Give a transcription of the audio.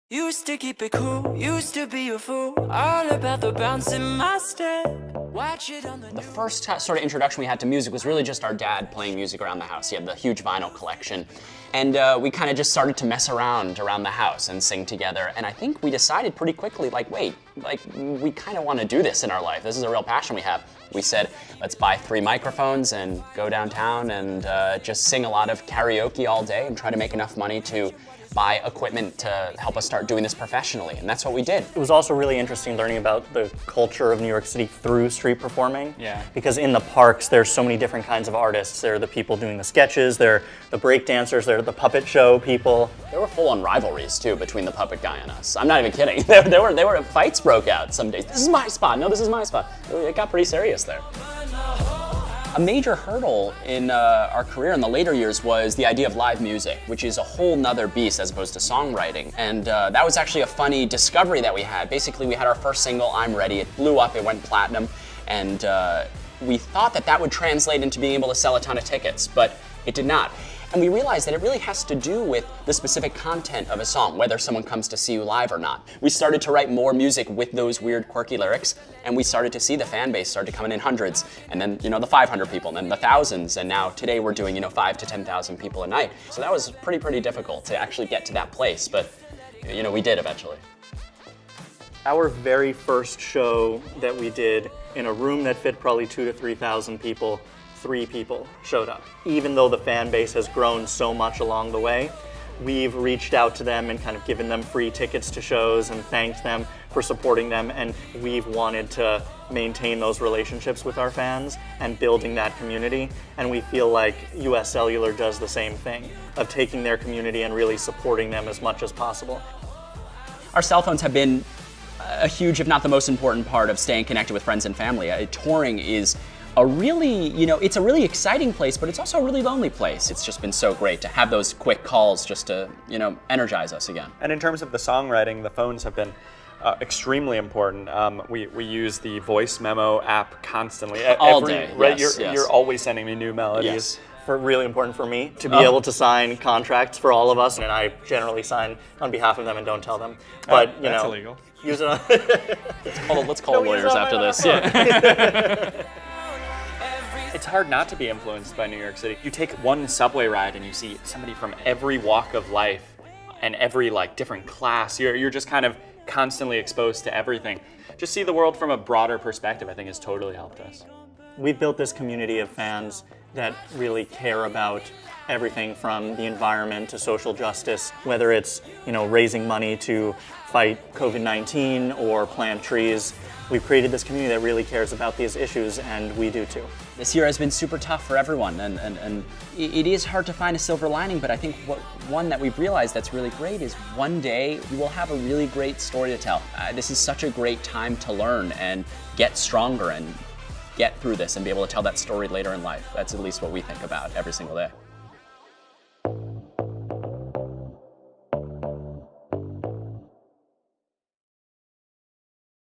Used to keep it cool, used to be a fool, all about the bounce in my step. Watch it on The first sort of introduction we had to music was really just our dad playing music around the house. He had the huge vinyl collection. And we kind of just started to mess around the house and sing together. And I think we decided pretty quickly, like, wait, like, we kind of want to do this in our life. This is a real passion we have. We said, let's buy 3 microphones and go downtown and just sing a lot of karaoke all day and try to make enough money to buy equipment to help us start doing this professionally, and that's what we did. It was also really interesting learning about the culture of New York City through street performing. Yeah. Because in the parks, there's so many different kinds of artists. There are the people doing the sketches, there are the break dancers, there are the puppet show people. There were full-on rivalries too between the puppet guy and us. I'm not even kidding. There were fights broke out some days. This is my spot. No, this is my spot. It got pretty serious there. A major hurdle in our career in the later years was the idea of live music, which is a whole nother beast as opposed to songwriting. And that was actually a funny discovery that we had. Basically, we had our first single, I'm Ready. It blew up, it went platinum. And we thought that that would translate into being able to sell a ton of tickets, but it did not. And we realized that it really has to do with the specific content of a song, whether someone comes to see you live or not. We started to write more music with those weird, quirky lyrics, and we started to see the fan base start to come in hundreds, and then, the 500 people, and then the thousands, and now today we're doing, 5 to 10,000 people a night. So that was pretty difficult to actually get to that place, but, we did eventually. Our very first show that we did in a room that fit probably 2,000 to 3,000 people, 3 people showed up. Even though the fan base has grown so much along the way, we've reached out to them and kind of given them free tickets to shows and thanked them for supporting them, and we've wanted to maintain those relationships with our fans and building that community, and we feel like US Cellular does the same thing, of taking their community and really supporting them as much as possible. Our cell phones have been a huge, if not the most important part of staying connected with friends and family. Touring is a really, it's a really exciting place, but it's also a really lonely place. It's just been so great to have those quick calls just to, energize us again. And in terms of the songwriting, the phones have been extremely important. We use the voice memo app constantly. All day, right? yes, You're always sending me new melodies. Yes. Really important for me to be able to sign contracts for all of us, and I generally sign on behalf of them and don't tell them. But that's illegal. Use it on Let's call lawyers after this. It's hard not to be influenced by New York City. You take one subway ride and you see somebody from every walk of life and every different class. You're just kind of constantly exposed to everything. Just see the world from a broader perspective, I think, has totally helped us. We've built this community of fans that really care about everything from the environment to social justice, whether it's, raising money to fight COVID-19 or plant trees. We've created this community that really cares about these issues, and we do too. This year has been super tough for everyone, and it is hard to find a silver lining, but I think one that we've realized that's really great is one day we will have a really great story to tell. This is such a great time to learn and get stronger and get through this and be able to tell that story later in life. That's at least what we think about every single day.